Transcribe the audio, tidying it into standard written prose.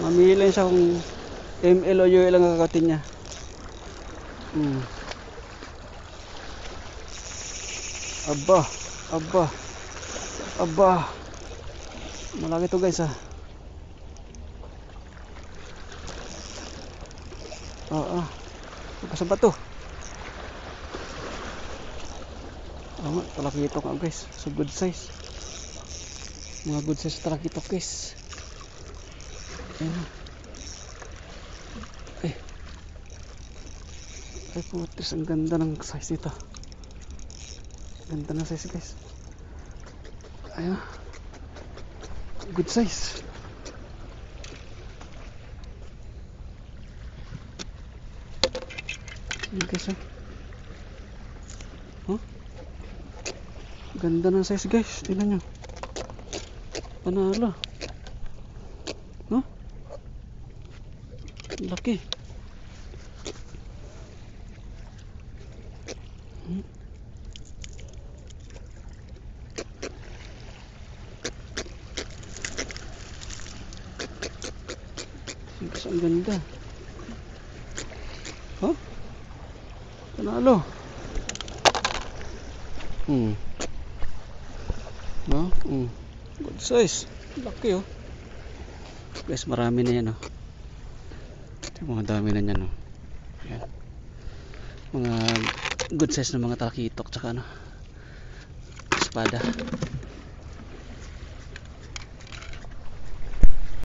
Mamili siya kung ML o UL ang kakatin niya. Aba, aba, aba. Malaki to guys ah. Oo. Sa bato. Talakitok nga guys. So good size. Mga good size talakitok guys. Ayan. Ay putis, ang ganda ng size nito. Ganda ng size guys. Ayan. Good size. Ayan guys oh. Ganda ng size guys. Tingnan nyo. Panalo. Laki. Ang ganda. Panalo. Good size. Laki oh. Guys, marami na yan oh. Mga dami na yan oh. Ayan. Mga good size na mga talakitok tsaka espada.